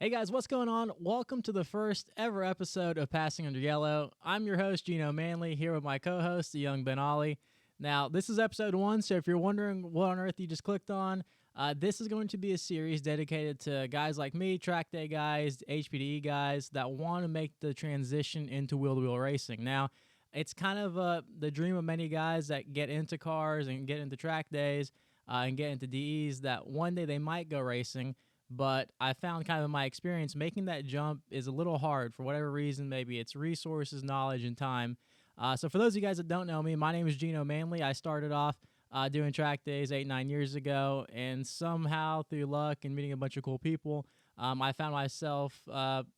Hey guys, what's going on? Welcome to the first ever episode of Passing Under Yellow. I'm your host, Gino Manley, here with my co-host, the young Ben Ollie. Now, this is episode 1, so if you're wondering what on earth you just clicked on, this is going to be a series dedicated to guys like me, track day guys, HPDE guys that want to make the transition into wheel-to-wheel racing. Now, it's kind of the dream of many guys that get into cars and get into track days and get into DEs that one day they might go racing. But I found kind of in my experience, making that jump is a little hard for whatever reason. Maybe it's resources, knowledge, and time. So for those of you guys that don't know me, my name is Gino Manley. I started off doing track days 8-9 years ago, and somehow through luck and meeting a bunch of cool people, I found myself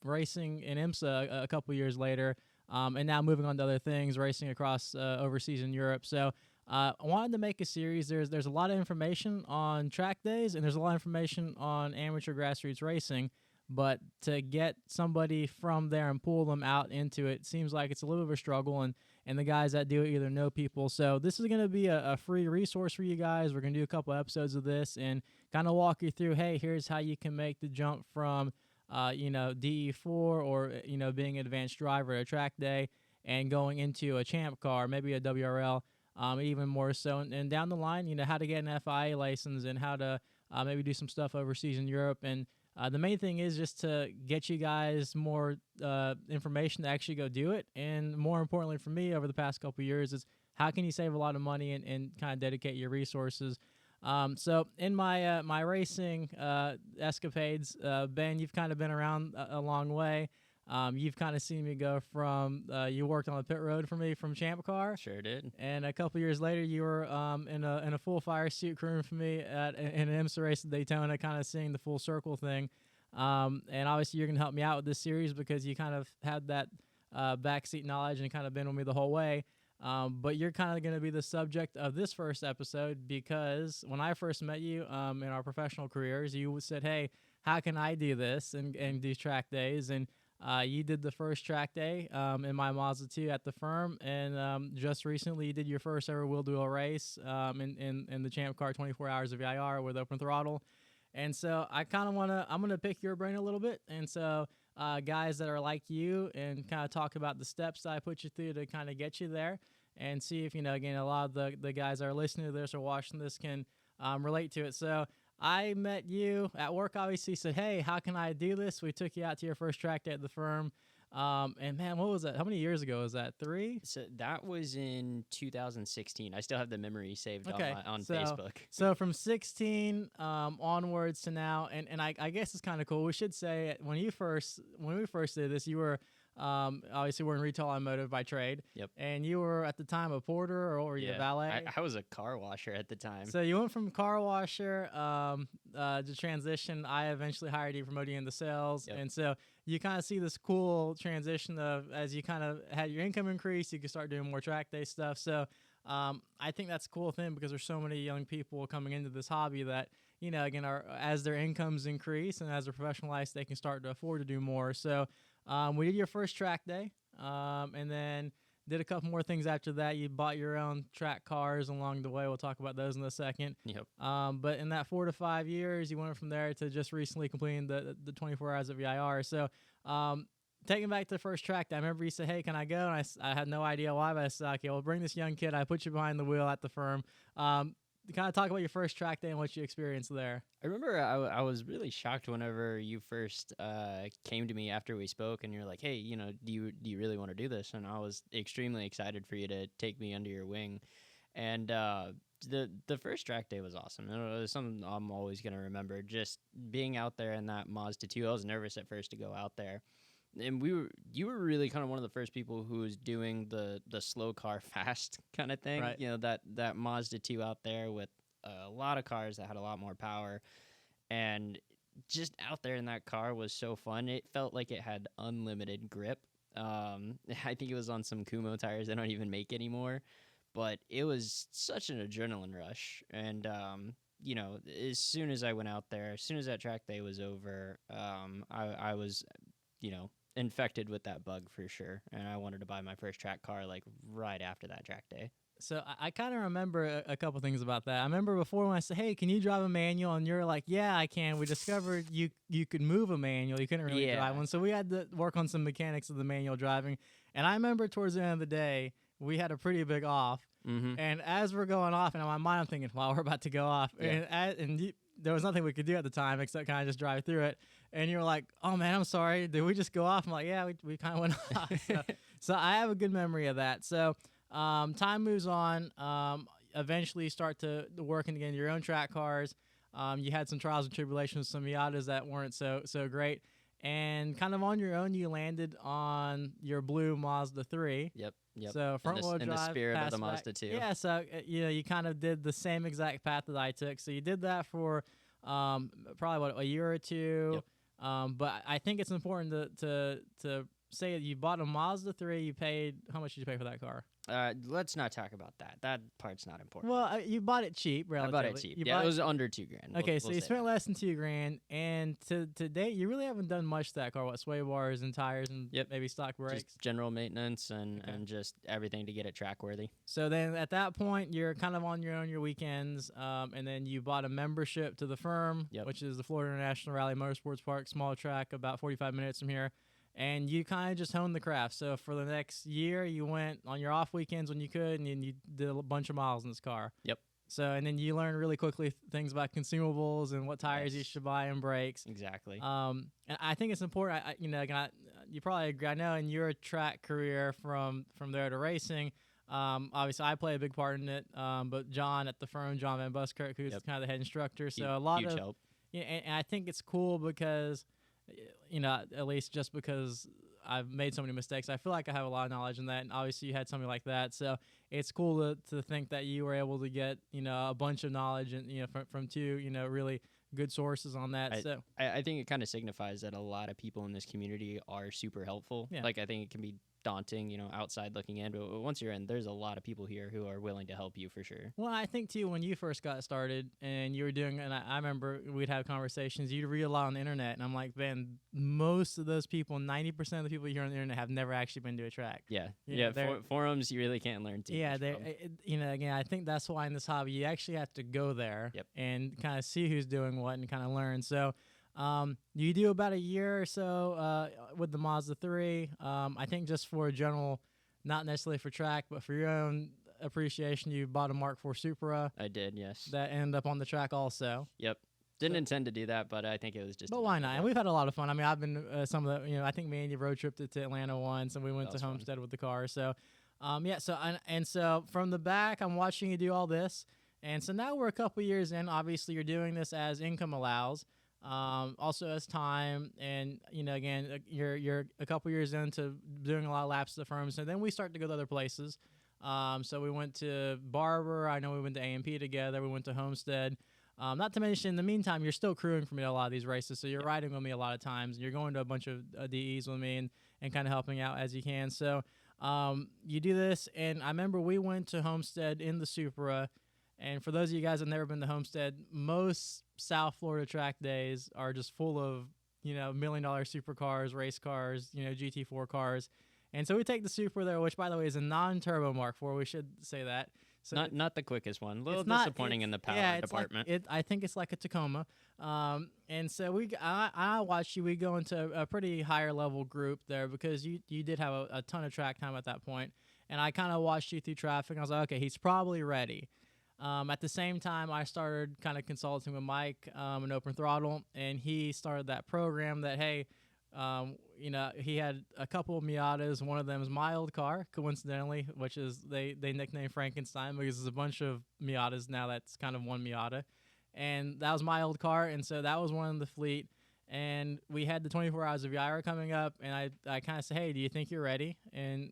racing in IMSA a couple years later, and now moving on to other things, racing across overseas in Europe. So I wanted to make a series. There's a lot of information on track days, and there's a lot of information on amateur grassroots racing. But to get somebody from there and pull them out into it seems like it's a little bit of a struggle, and the guys that do it either know people. So this is going to be a free resource for you guys. We're going to do a couple episodes of this and kind of walk you through, hey, here's how you can make the jump from, DE4 or, being an advanced driver at a track day and going into a champ car, maybe a WRL. Even more so, and down the line, how to get an FIA license and how to maybe do some stuff overseas in Europe. And the main thing is just to get you guys more information to actually go do it. And more importantly for me over the past couple of years is how can you save a lot of money and kind of dedicate your resources. So in my my racing escapades, Ben, you've kind of been around a long way. You've kind of seen me go from you worked on the pit road for me from Champ Car. Sure did. And a couple years later, you were in a full fire suit crewing for me in an IMSA race at Daytona, kind of seeing the full circle thing. And obviously, you're going to help me out with this series because you kind of had that backseat knowledge and kind of been with me the whole way. But you're kind of going to be the subject of this first episode because when I first met you in our professional careers, you said, hey, how can I do this and do track days? And you did the first track day in my Mazda 2 at the firm, and just recently you did your first ever wheel-to-wheel race in the Champ Car 24 Hours of VIR with open throttle. And so I kind of I'm going to pick your brain a little bit. And so guys that are like you and kind of talk about the steps that I put you through to kind of get you there and see if, again, a lot of the guys that are listening to this or watching this can relate to it. So I met you at work, obviously, said, hey, how can I do this? We took you out to your first track day at the firm. And man, what was that? How many years ago was that? 3? So that was in 2016. I still have the memory saved on Facebook. So from 16 onwards to now, and I guess it's kind of cool. We should say when we first did this, you were obviously we're in retail automotive by trade. Yep. And you were at the time a porter or were you a valet? I was a car washer at the time. So you went from car washer to transition. I eventually hired you, promoted you into sales. Yep. And so you kind of see this cool transition of as you kind of had your income increase, you could start doing more track day stuff. So I think that's a cool thing because there's so many young people coming into this hobby that, again, as their incomes increase and as they're professionalized, they can start to afford to do more. So we did your first track day, and then did a couple more things after that. You bought your own track cars along the way. We'll talk about those in a second. Yep. But in that 4 to 5 years, you went from there to just recently completing the 24 hours of VIR. So taking back to the first track day, I remember you said, hey, can I go? And I had no idea why, but I said, okay, well, bring this young kid. I put you behind the wheel at the firm. Kind of talk about your first track day and what you experienced there. I remember I was really shocked whenever you first came to me after we spoke, and you're like, "Hey, do you really want to do this?" And I was extremely excited for you to take me under your wing. And the first track day was awesome. It was something I'm always gonna remember. Just being out there in that Mazda 2. I was nervous at first to go out there. And you were really kind of one of the first people who was doing the slow car fast kind of thing. Right. That Mazda 2 out there with a lot of cars that had a lot more power, and just out there in that car was so fun. It felt like it had unlimited grip. I think it was on some Kumo tires they don't even make anymore, but it was such an adrenaline rush. And as soon as I went out there, as soon as that track day was over, I was infected with that bug for sure, and I wanted to buy my first track car like right after that track day. So I kind of remember a couple things about that. I remember before when I said, "Hey, can you drive a manual?" and you're like, "Yeah, I can." We discovered you could move a manual. You couldn't really drive Yeah. one, so we had to work on some mechanics of the manual driving. And I remember towards the end of the day, we had a pretty big off. Mm-hmm. And as we're going off, and in my mind, I'm thinking, "Wow, we're about to go off." Yeah. There was nothing we could do at the time except kind of just drive through it. And you're like, "Oh man, I'm sorry. Did we just go off?" I'm like, "Yeah, we kind of went off." So I have a good memory of that. So time moves on. Eventually, you start to working again your own track cars. You had some trials and tribulations with some Miatas that weren't so great. And kind of on your own, you landed on your blue Mazda 3. Yep. So front wheel drive. In the spirit of the back. Mazda 2. Yeah, so you kind of did the same exact path that I took. So you did that for probably a year or two. Yep. But I think it's important to say that you bought a Mazda 3. You paid, how much did you pay for that car? Let's not talk about that. That part's not important. Well, you bought it cheap, relatively. I bought it cheap. It was under $2,000. Okay, so we'll you say spent that. less than $2,000, and to date, you really haven't done much to that car. What, sway bars and tires and Yep. maybe stock brakes? Just general maintenance and just everything to get it track worthy. So then at that point, you're kind of on your own your weekends, and then you bought a membership to the firm, Yep. which is the Florida International Rally Motorsports Park, small track, about 45 minutes from here. And you kind of just honed the craft. So for the next year, you went on your off weekends when you could, and then you did a bunch of miles in this car. Yep. So, and then you learned really quickly things about consumables and what tires you should buy and brakes. Exactly. And I think it's important. You probably agree. I know in your track career from there to racing, obviously I play a big part in it. But John at the firm, John Van Buskirk, who's kind of the head instructor, so a lot huge of help. Yeah, and I think it's cool because, at least just because I've made so many mistakes, I feel like I have a lot of knowledge in that. And obviously you had something like that. So it's cool to think that you were able to get, a bunch of knowledge and, from two, really good sources on that. I think it kind of signifies that a lot of people in this community are super helpful. Yeah. Like, I think it can be daunting, outside looking in, but once you're in, there's a lot of people here who are willing to help you for sure. Well, I think too, when you first got started and you were doing, and I remember we'd have conversations, you'd read a lot on the internet, and I'm like, Ben, most of those people, 90% of the people here on the internet have never actually been to a track. Yeah. Yeah, Forums, you really can't learn too much from. Again, I think that's why in this hobby, you actually have to go there Yep. and kind of see who's doing what and kind of learn. So, you do about a year or so with the Mazda 3. I think just for a general, not necessarily for track, but for your own appreciation, you bought a Mark IV Supra. I did, yes. That ended up on the track also. Yep. Didn't intend to do that, but I think it was just. But why not? And we've had a lot of fun. I mean, I've been some of the, I think me and you road tripped to Atlanta once, and we went to Homestead with the car. So, so from the back, I'm watching you do all this. And so now we're a couple years in. Obviously, you're doing this as income allows. Also as time, and again, you're a couple years into doing a lot of laps at the firm. So then we start to go to other places. So we went to Barber. I know we went to AMP together. We went to Homestead. Not to mention, in the meantime, you're still crewing for me at a lot of these races. So you're riding with me a lot of times. And you're going to a bunch of DEs with me and kind of helping out as you can. So you do this, and I remember we went to Homestead in the Supra. And for those of you guys that have never been to Homestead, most South Florida track days are just full of, $1 million supercars, race cars, GT4 cars. And so we take the Supra there, which, by the way, is a non-turbo Mark IV. We should say that. So not the quickest one. A little disappointing in the power department. I think it's like a Tacoma. And so I watched you. We go into a pretty higher level group there because you did have a ton of track time at that point. And I kind of watched you through traffic. And I was like, okay, he's probably ready. At the same time, I started kind of consulting with Mike in Open Throttle, and he started that program that, hey, he had a couple of Miatas. One of them is my old car, coincidentally, which is they nicknamed Frankenstein because there's a bunch of Miatas now that's kind of one Miata. And that was my old car, and so that was one of the fleet. And we had the 24 Hours of Yaira coming up, and I kind of said, hey, do you think you're ready? And,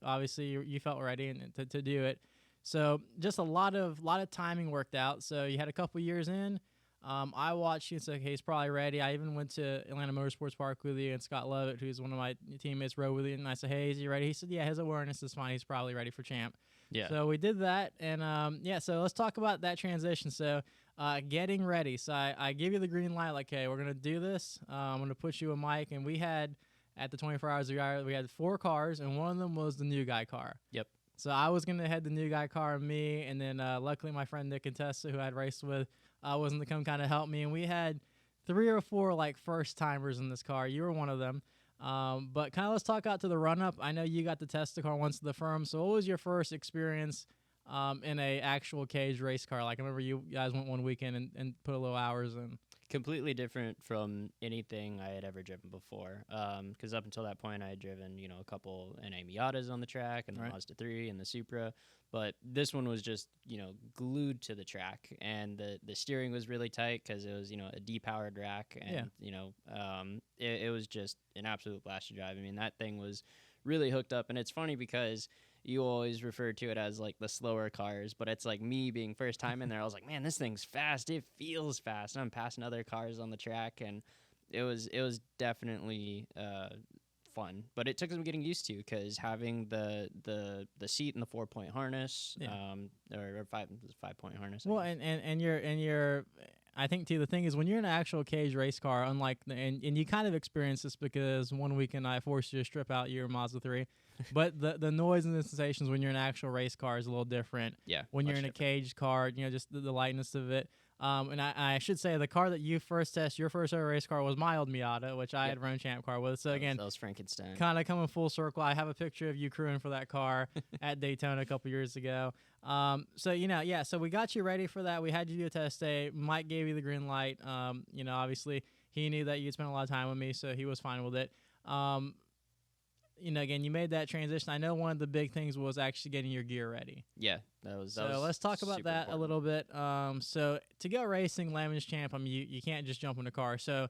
obviously you felt ready to do it. So just a lot of timing worked out. So you had a couple years in. I watched you and said, okay, he's probably ready. I even went to Atlanta Motorsports Park with you, and Scott Lovett, who's one of my teammates, rode with you. And I said, hey, is he ready? He said, yeah, his awareness is fine. He's probably ready for champ. Yeah. So we did that. And, so let's talk about that transition. So getting ready. So I give you the green light, like, hey, we're going to do this. I'm going to put you a mic. And we had, at the 24 Hours of Yaira, we had 4 cars, and one of them was the new guy car. Yep. So I was gonna head the new guy car, me, and then luckily my friend Nick and Tessa, who I'd raced with, was gonna come kind of help me, and we had 3 or 4 like first timers in this car. You were one of them. But kind of let's talk out to the run up. I know you got to test the car once at the firm. So what was your first experience in a actual cage race car? Like I remember you guys went one weekend and put a little hours in. Completely different from anything I had ever driven before. Because up until that point, I had driven, a couple NA Miatas on the track and the Right. Mazda 3 and the Supra. But this one was just, glued to the track. And the steering was really tight because it was, a depowered rack. And, it was just an absolute blast to drive. I mean, that thing was really hooked up. And it's funny because you always refer to it as like the slower cars, but it's like me being first time in there. I was like, man, this thing's fast. It feels fast. And I'm passing other cars on the track, and it was definitely fun. But it took some getting used to because having the seat and the 4-point harness, or 5-point harness. Well, and you're I think too the thing is when you're in an actual cage race car, unlike and you kind of experience this because one weekend I forced you to strip out your Mazda 3. But the noise and the sensations when you're in an actual race car is a little different. Yeah. When you're in a cage car, just the lightness of it. And I should say the car that you first tested, your first ever race car was my old Miata, which I had run champ car with. So again, that was Frankenstein. kind of coming full circle. I have a picture of you crewing for that car at Daytona a couple years ago. So so we got you ready for that. We had you do a test day. Mike gave you the green light. Obviously he knew that you'd spent a lot of time with me, so he was fine with it. Again, you made that transition. I know one of the big things was actually getting your gear ready. Yeah, that was. So let's talk about that important. a little bit. So to go racing Lemons Champ, you can't just jump in a car. So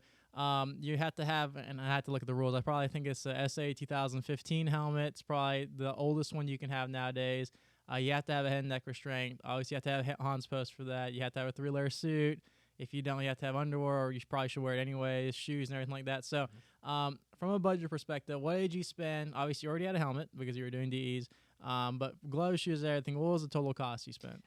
you have to have, and I had to look at the rules. I probably think it's a SA 2015 helmet. It's probably the oldest one you can have nowadays. You have to have a head and neck restraint. Obviously, you have to have Hans post for that. You have to have a 3-layer suit. If you don't, you have to have underwear, or you probably should wear it anyways, shoes and everything like that. So from a budget perspective, what did you spend? Obviously, you already had a helmet because you were doing DEs. But gloves, shoes, everything. What was the total cost you spent?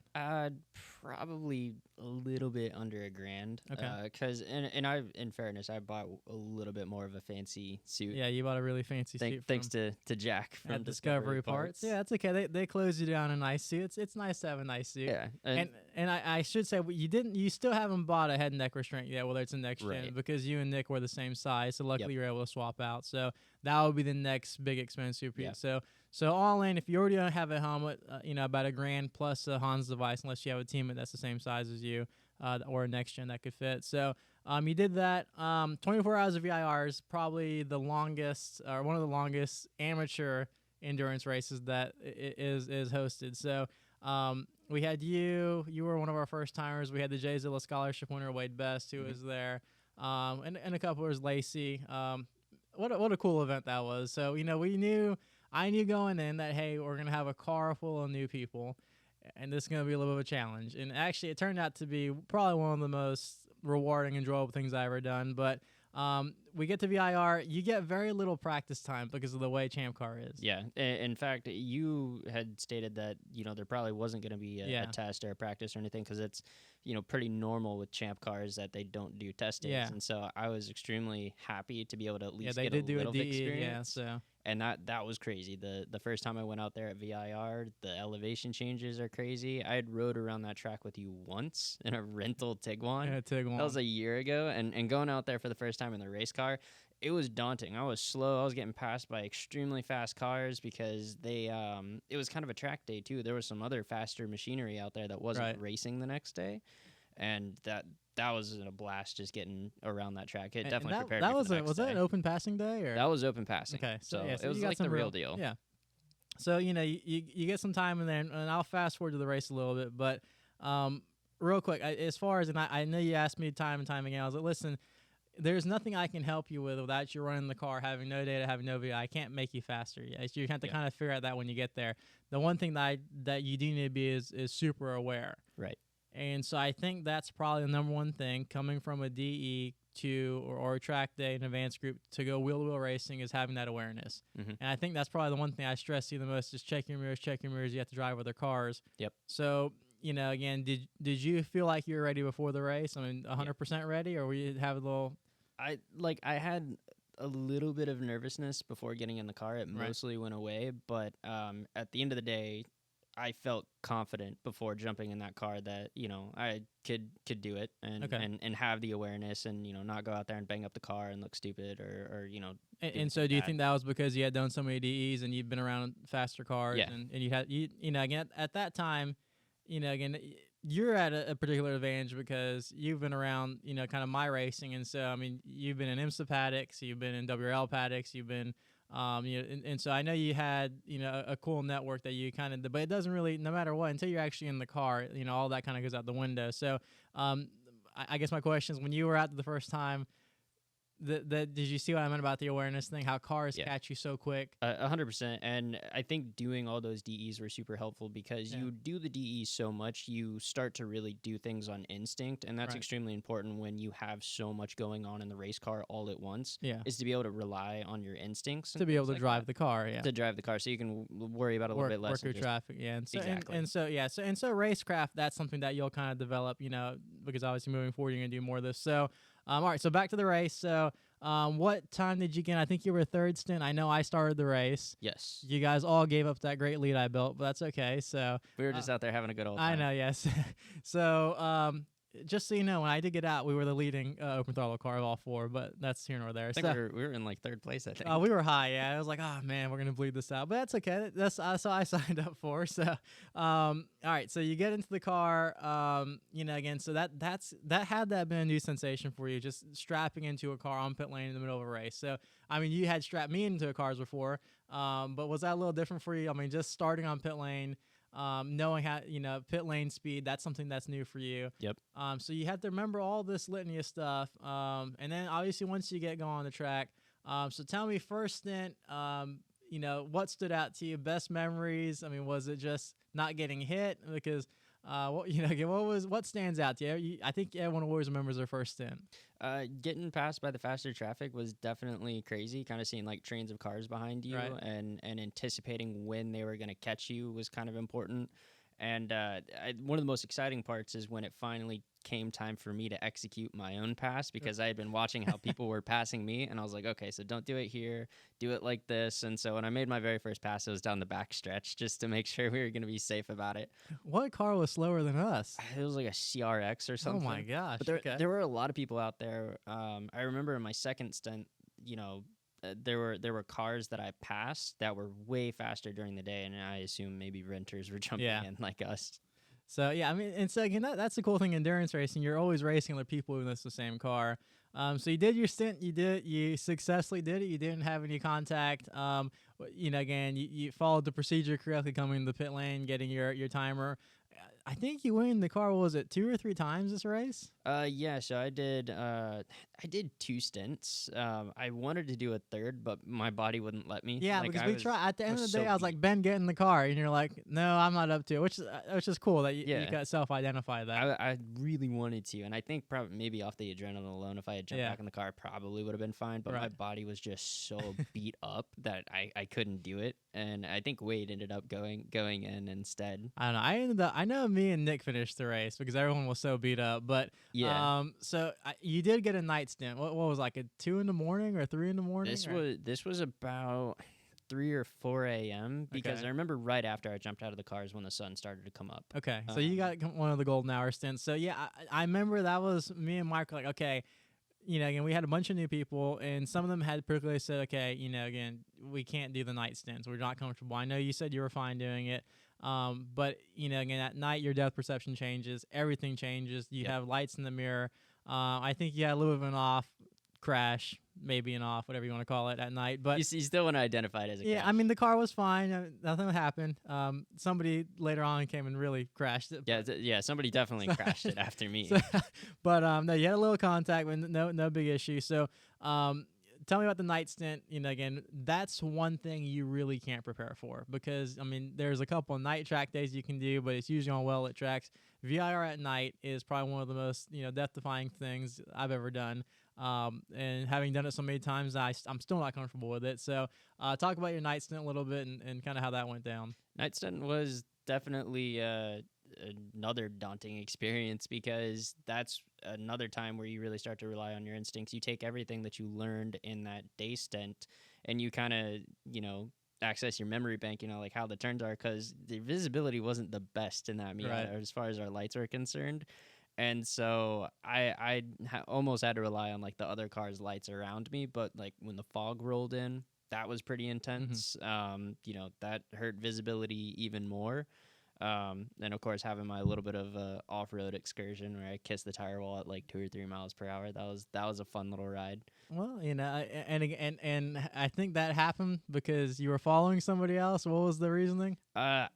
Probably a little bit under $1,000. Okay. Because in fairness, I bought a little bit more of a fancy suit. Yeah, you bought a really fancy suit. Thanks to Jack from at Discovery Parts. Yeah, that's okay. They close you down a nice suit. It's nice to have a nice suit. Yeah, and I should say you still haven't bought a head and neck restraint yet, whether it's a next gen, because you and Nick were the same size. So luckily you're able to swap out. So that would be the next big expense for you. So all in, if you already don't have a helmet, about $1,000 plus a Hans device, unless you have a teammate that's the same size as you, or a next gen that could fit. So you did that. 24 hours of VIR is probably the longest, or one of the longest amateur endurance races that is hosted. So we had you were one of our first timers. We had the Jay Zilla scholarship winner Wade Best, who was there, and a couple others, Lacey. What a cool event that was. So I knew going in that, hey, we're going to have a car full of new people, and this is going to be a little bit of a challenge. And actually, it turned out to be probably one of the most rewarding, enjoyable things I've ever done. But we get to VIR. You get very little practice time because of the way Champ Car is. Yeah. In fact, you had stated that, there probably wasn't going to be a test or a practice or anything because it's, pretty normal with Champ Cars that they don't do test days. Yeah. And so I was extremely happy to be able to at least they get did a little do a bit DE, experience. Yeah, so. And that was crazy. The first time I went out there at VIR, the elevation changes are crazy. I had rode around that track with you once in a rental Tiguan. Yeah, Tiguan. That was a year ago. And going out there for the first time in the race car, it was daunting. I was slow. I was getting passed by extremely fast cars because it was kind of a track day too. There was some other faster machinery out there that wasn't racing the next day. And that was a blast just getting around that track. It definitely prepared me for the next was day. that an open passing day? Or? That was open passing. Okay. So it was like the real deal. Yeah. So, you get some time in there, and I'll fast forward to the race a little bit. But real quick, as far as, and I know you asked me time and time again, I was like, listen, there's nothing I can help you with without you running the car, having no data, having no VI. I can't make you faster. You have to kind of figure out that when you get there. The one thing that you do need to be is super aware. Right. And so I think that's probably the number one thing coming from a DE to or a track day, an advanced group to go wheel-to-wheel racing is having that awareness. Mm-hmm. And I think that's probably the one thing I stress to you the most is check your mirrors. You have to drive other cars. Yep. So, again, did you feel like you were ready before the race? I mean, 100% ready, or were you have a little... I had a little bit of nervousness before getting in the car. It Right. mostly went away, but at the end of the day, I felt confident before jumping in that car that I could do it and Okay. and have the awareness and not go out there and bang up the car and look stupid or And, do and so, anything do you bad. think that was because you had done so many DEs and you've been around faster cars, Yeah. and you had again at that time, again you're at a particular advantage because you've been around kind of my racing, and so I mean you've been in IMSA paddocks, you've been in WRL paddocks, you've been and so I know you had a cool network that you kind of, but it doesn't really, no matter what, until you're actually in the car, all that kind of goes out the window. So I guess my question is, when you were out the first time, did you see what I meant about the awareness thing? How cars Yeah. catch you so quick? 100%. And I think doing all those DEs were super helpful because Yeah. you do the DEs so much, you start to really do things on instinct. And that's Right. extremely important when you have so much going on in the race car all at once, Yeah. is to be able to rely on your instincts. To and be able things to like drive that. the car, yeah. To drive the car so you can worry about a little bit less. Work your and just- traffic, yeah. And so Exactly. and so yeah, so racecraft, that's something that you'll kind of develop, because obviously moving forward you're gonna do more of this. So all right, so back to the race. So what time did you get? I think you were third stint. I know I started the race. Yes. You guys all gave up that great lead I built, but that's okay. So We were just out there having a good old time. I know, yes. So just so you know, when I did get out, we were the leading open throttle car of all four, but that's here nor there. I think So we were in like third place, I think. we were high, yeah. I was like, oh man, we're gonna bleed this out, but that's okay. That's so I signed up for. So, all right. So you get into the car, again. So that had that been a new sensation for you, just strapping into a car on pit lane in the middle of a race. So I mean, you had strapped me into cars before, but was that a little different for you? I mean, just starting on pit lane. Knowing how pit lane speed, that's something that's new for you. Yep. So you have to remember all this litany of stuff. And then obviously once you get going on the track, so tell me first stint, what stood out to you? Best memories. I mean, was it just not getting hit? Because what stands out to you? I think everyone always remembers their first stint. Getting passed by the faster traffic was definitely crazy. Kind of seeing like trains of cars behind you, Right. and anticipating when they were going to catch you was kind of important. And one of the most exciting parts is when it finally came time for me to execute my own pass, because I had been watching how people were passing me, and I was like, okay, so don't do it here, do it like this. And so when I made my very first pass, it was down the back stretch just to make sure we were going to be safe about it. What car was slower than us? It was like a CRX or something. Oh my gosh. But okay. there were a lot of people out there. I remember in my second stint, there were cars that I passed that were way faster during the day, and I assume maybe renters were jumping in like us. So yeah, I mean, and so again, that's the cool thing in endurance racing. You're always racing other people when it's the same car. So you did your stint. You successfully did it. You didn't have any contact. Again, you followed the procedure correctly, coming in the pit lane, getting your timer. I think you win the car. What was it, 2 or 3 times this race? Yeah. So I did 2 stints. I wanted to do a third, but my body wouldn't let me. Yeah, Like, because I we was- tried. At the end of the so day, I was like, Ben, get in the car, and you're like, no, I'm not up to it, which is cool that you Yeah. got self-identify that. I really wanted to, and I think probably maybe off the adrenaline alone, if I had jumped Yeah. back in the car, I probably would have been fine. But my Right. body was just so beat up that I couldn't do it, and I think Wade ended up going in instead. I don't know. I know me and Nick finished the race because everyone was so beat up. But Yeah. so you did get a night stint. What was like a 2 in the morning or 3 in the morning? This was about 3 or 4 a.m. because Okay. I remember right after I jumped out of the car is when the sun started to come up. Okay, so you got one of the golden hour stints. So yeah, I remember that was me and Mike were like, okay, again, we had a bunch of new people, and some of them had particularly said, okay, again, we can't do the night stints. We're not comfortable. I know you said you were fine doing it. But again, at night your depth perception changes, everything changes. You have lights in the mirror. I think you had a little bit of an off crash, maybe an off, whatever you want to call it, at night. But You still want to identify it as a yeah, crash. I mean the car was fine. Nothing happened. Somebody later on came and really crashed it. Yeah, somebody definitely crashed it after me. But no, you had a little contact, but no big issue. So tell me about the night stint. Again, that's one thing you really can't prepare for, because I mean there's a couple of night track days you can do, but it's usually on well lit tracks. VIR at night is probably one of the most death defying things I've ever done. And having done it so many times, I'm still not comfortable with it. So talk about your night stint a little bit and kind of how that went down. Night stint was definitely another daunting experience, because that's another time where you really start to rely on your instincts. You take everything that you learned in that day stint, and you kind of, access your memory bank, like how the turns are, because the visibility wasn't the best in that Right. Miata as far as our lights are concerned. And so I almost had to rely on like the other car's lights around me. But like when the fog rolled in, that was pretty intense. That hurt visibility even more. And of course, having my little bit of off-road excursion where I kissed the tire wall at like 2 or 3 miles per hour. That was a fun little ride. Well, and I think that happened because you were following somebody else. What was the reasoning? I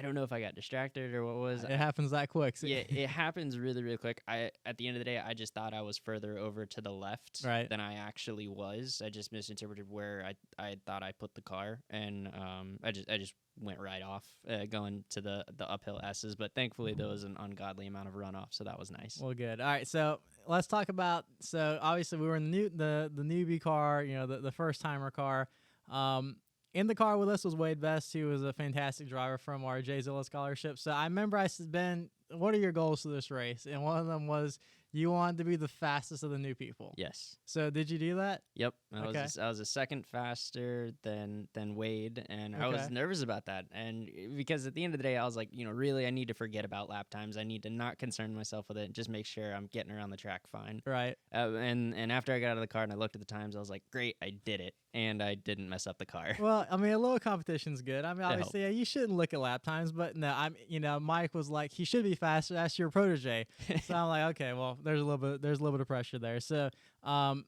don't know if I got distracted or what was. It happens that quick. Yeah, it happens really, really quick. At the end of the day, I just thought I was further over to the left Right. than I actually was. I just misinterpreted where I thought I put the car, and I just went right off, going to the uphill S's. But thankfully, there was an ungodly amount of runoff, so that was nice. Well, good. All right, so let's talk about. So obviously, we were in the newbie car, the first timer car. In the car with us was Wade Best, who was a fantastic driver from our Jay Zilla scholarship. So I remember I said, Ben, what are your goals for this race? And one of them was you wanted to be the fastest of the new people. Yes. So did you do that? Yep. Okay. I was a second faster than Wade, and I was Okay. nervous about that. And because at the end of the day, I was like, really, I need to forget about lap times. I need to not concern myself with it and just make sure I'm getting around the track fine. Right. And after I got out of the car and I looked at the times, I was like, great, I did it, and I didn't mess up the car. Well, I mean, a little competition's good. I mean, It obviously, yeah, you shouldn't look at lap times, but no, Mike was like, he should be faster. That's your protege. So I'm like, okay, well, there's a little bit of pressure there. So, and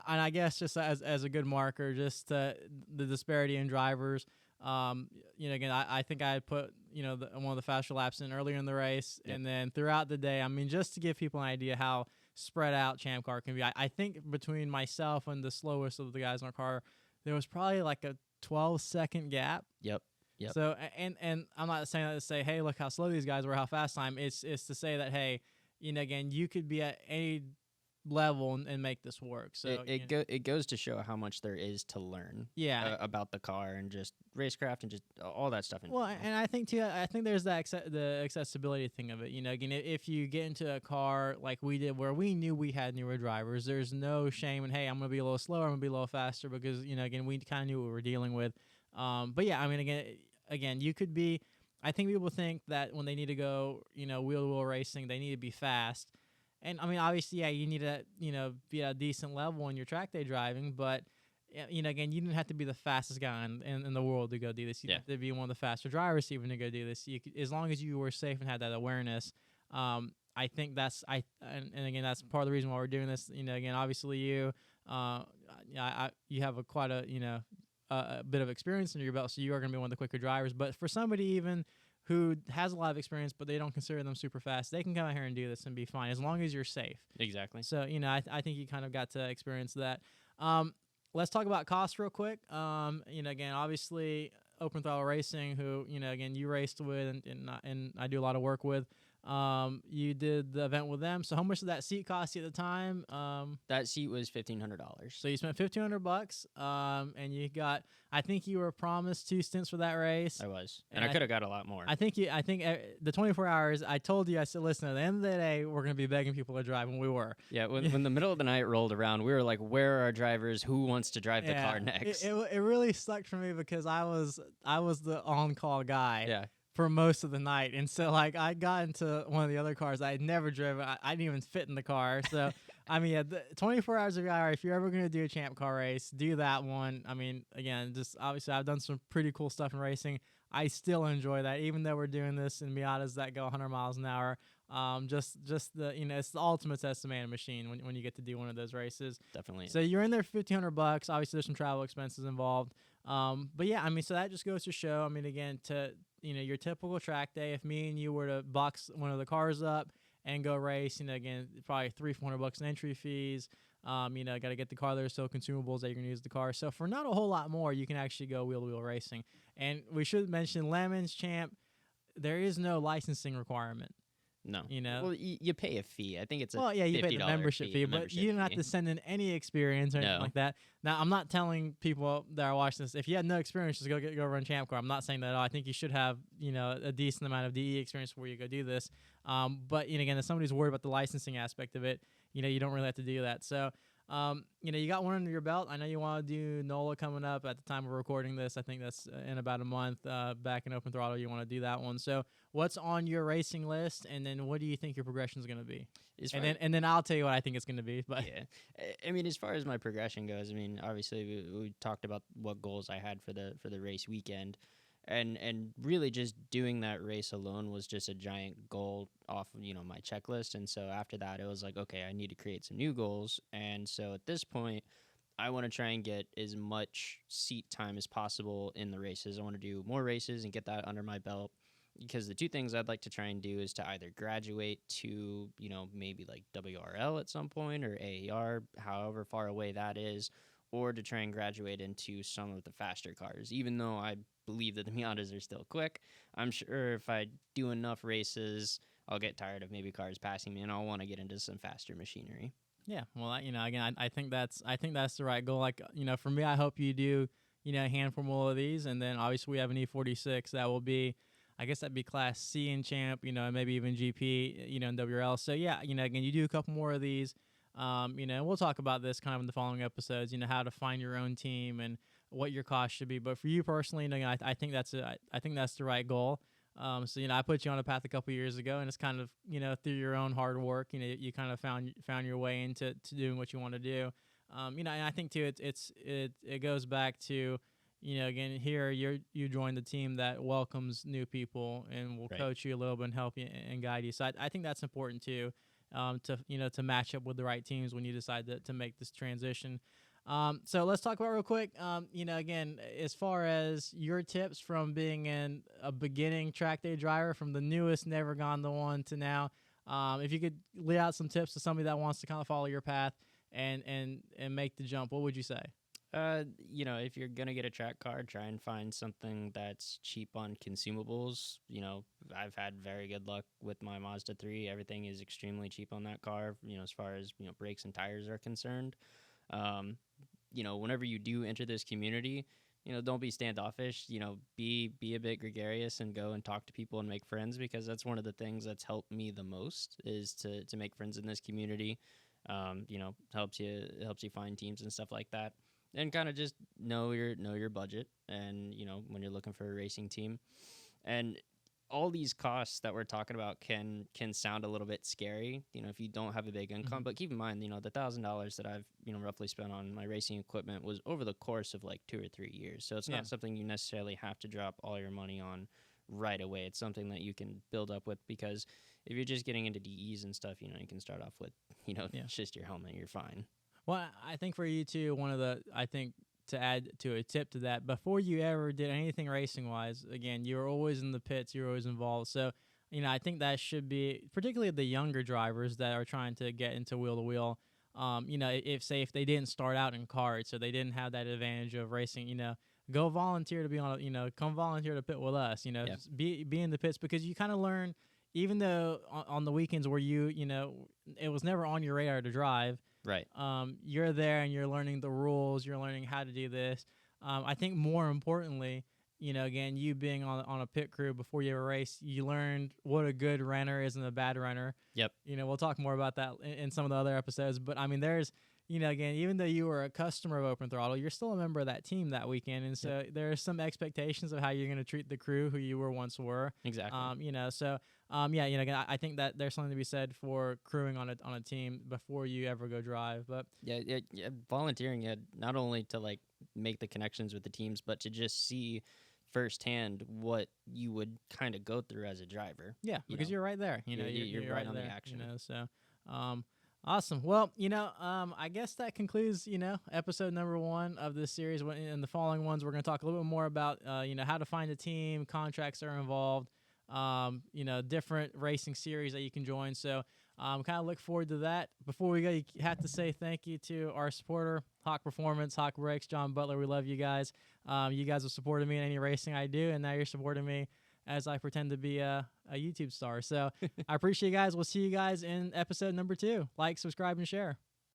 I guess just as a good marker, just the disparity in drivers. Again, I think I had put one of the faster laps in earlier in the race, Yep. and then throughout the day. I mean, just to give people an idea how spread out Champ Car can be. I think between myself and the slowest of the guys in our car, there was probably like a 12-second gap. Yep. So and I'm not saying that to say, hey, look how slow these guys were, how fast I am. It's to say that, hey, again, you could be at any level and make this work. So it goes to show how much there is to learn. Yeah. About the car and just racecraft and just all that stuff. Well, and I think too, there's the accessibility thing of it. Again, if you get into a car like we did, where we knew we had newer drivers, there's no shame in, hey, I'm gonna be a little slower, I'm gonna be a little faster, because again, we kind of knew what we were dealing with. But yeah, I mean, again, you could be. I think people think that when they need to go, wheel-to-wheel racing, they need to be fast. And I mean, obviously, yeah, you need to, be at a decent level in your track day driving. But, again, you didn't have to be the fastest guy in the world to go do this. You have to be one of the faster drivers even to go do this. As long as you were safe and had that awareness, I think and again, that's part of the reason why we're doing this. Again, obviously you have quite a bit of experience under your belt, so you are going to be one of the quicker drivers. But for somebody even who has a lot of experience, but they don't consider them super fast, they can come out here and do this and be fine as long as you're safe. Exactly. So, I think you kind of got to experience that. Let's talk about cost real quick. Again, obviously, Open Throttle Racing, who, again, you raced with and I do a lot of work with. You did the event with them. So how much did that seat cost you at the time? That seat was $1,500. So you spent $1,500, and you got. I think you were promised 2 stints for that race. I was, and I could have got a lot more. I think the 24 hours. I told you. I said, listen. At the end of the day, we're going to be begging people to drive, and we were. Yeah. When the middle of the night rolled around, we were like, "Where are our drivers? Who wants to drive the car next?" It really sucked for me because I was the on-call guy. Yeah. For most of the night, and so like I got into one of the other cars I had never driven. I didn't even fit in the car. So I mean, the 24 hours of hour. If you're ever gonna do a Champ Car race, do that one. I mean, again, just obviously I've done some pretty cool stuff in racing. I still enjoy that, even though we're doing this in Miatas that go 100 miles an hour. Just the it's the ultimate test of man machine when you get to do one of those races. Definitely. So you're in there for $1,500. Obviously, there's some travel expenses involved. But yeah, I mean, so that just goes to show. I mean, again, to your typical track day, if me and you were to box one of the cars up and go race, again, probably $300-400 in entry fees. Got to get the car there, so consumables that you're gonna use the car. So for not a whole lot more, you can actually go wheel-to-wheel racing. And we should mention Lemons Champ. There is no licensing requirement. No. You know, Well, you pay a fee. I think it's a well, yeah, you pay the $50 membership fee, but membership you don't have fee. to send in any experience or anything No. like that. Now, I'm not telling people that are watching this, if you had no experience, just go run Champ Car. I'm not saying that at all. I think you should have, you know, a decent amount of DE experience before you go do this. But, you know, again, if somebody's worried about the licensing aspect of it, you know, you don't really have to do that. So, you know, you got one under your belt. I know you want to do NOLA coming up at the time of recording this. I think that's in about a month. Back in Open Throttle, you want to do that one. So, what's on your racing list, and then what do you think your progression is going to be? And then I'll tell you what I think it's going to be. But yeah, I mean, as far as my progression goes, I mean, obviously we talked about what goals I had for the race weekend, and really just doing that race alone was just a giant goal off of, you know, my checklist. And so after that, it was like, okay, I need to create some new goals. And so at this point, I want to try and get as much seat time as possible in the races. I want to do more races and get that under my belt, because the two things I'd like to try and do is to either graduate to, you know, maybe like WRL at some point or AAR, however far away that is, or to try and graduate into some of the faster cars. Even though I believe that the Miatas are still quick, I'm sure if I do enough races, I'll get tired of maybe cars passing me, and I'll want to get into some faster machinery. yeah, well, you know, again, I think that's the right goal. Like, you know, for me, I hope you do, you know, a handful more of these, and then obviously we have an E46 that will be, I guess that'd be Class C in Champ, you know, maybe even GP, you know, in WRL. So yeah, you know, again, you do a couple more of these. You know, we'll talk about this kind of in the following episodes. You know, how to find your own team and what your cost should be. But for you personally, you know, I think that's the right goal. So you know, I put you on a path a couple years ago, and it's kind of, you know, through your own hard work, you know, you kind of found your way into doing what you want to do. You know, and I think too, it goes back to, you know, again, here you join the team that welcomes new people and will coach you a little bit and help you and guide you. So I think that's important too, to, you know, to match up with the right teams when you decide to make this transition. So let's talk about real quick, you know, again, as far as your tips from being a beginning track day driver, from the newest, never gone the one to now, if you could lay out some tips to somebody that wants to kind of follow your path and make the jump, what would you say? You know, if you're gonna get a track car, try and find something that's cheap on consumables. You know, I've had very good luck with my Mazda 3. Everything is extremely cheap on that car, you know, as far as, you know, brakes and tires are concerned. You know, whenever you do enter this community, you know, don't be standoffish. You know, be a bit gregarious and go and talk to people and make friends, because that's one of the things that's helped me the most, is to make friends in this community. You know, helps you find teams and stuff like that, and kind of just know your budget, and, you know, when you're looking for a racing team. And all these costs that we're talking about can sound a little bit scary, you know, if you don't have a big income. But keep in mind, you know, the $1,000 that I've, you know, roughly spent on my racing equipment was over the course of like 2 or 3 years. So it's not something you necessarily have to drop all your money on right away. It's something that you can build up with, because if you're just getting into DEs and stuff, you know, you can start off with, you know, just your helmet, you're fine. Well, I think for you too, I think to add to a tip to that, before you ever did anything racing wise, again, you were always in the pits, you're always involved. So, you know, I think that should be, particularly the younger drivers that are trying to get into wheel to wheel. You know, if they didn't start out in cards, so they didn't have that advantage of racing, you know, go volunteer to be on, you know, come volunteer to pit with us, you know, be in the pits, because you kind of learn, even though on the weekends where you know, it was never on your radar to drive. Right. You're there and you're learning the rules. You're learning how to do this. I think more importantly, you know, again, you being on a pit crew before you ever race, you learned what a good runner is and a bad runner. Yep. You know, we'll talk more about that in some of the other episodes. But I mean, there's, you know, again, even though you were a customer of Open Throttle, you're still a member of that team that weekend, and so there are some expectations of how you're going to treat the crew who you were. Exactly. You know, so yeah, you know, again, I think that there's something to be said for crewing on a team before you ever go drive. But yeah, volunteering, not only to like make the connections with the teams, but to just see firsthand what you would kind of go through as a driver. Yeah, because you're right there. You know, you're right on there, the action. You know, so awesome. Well, you know, I guess that concludes, you know, episode number 1 of this series. In the following ones, we're going to talk a little bit more about, you know, how to find a team, contracts that are involved, you know, different racing series that you can join. So kind of look forward to that. Before we go, you have to say thank you to our supporter, Hawk Performance, Hawk Brakes, John Butler. We love you guys. You guys have supported me in any racing I do, and now you're supporting me as I pretend to be a YouTube star. So I appreciate you guys. We'll see you guys in episode number 2. Like, subscribe, and share.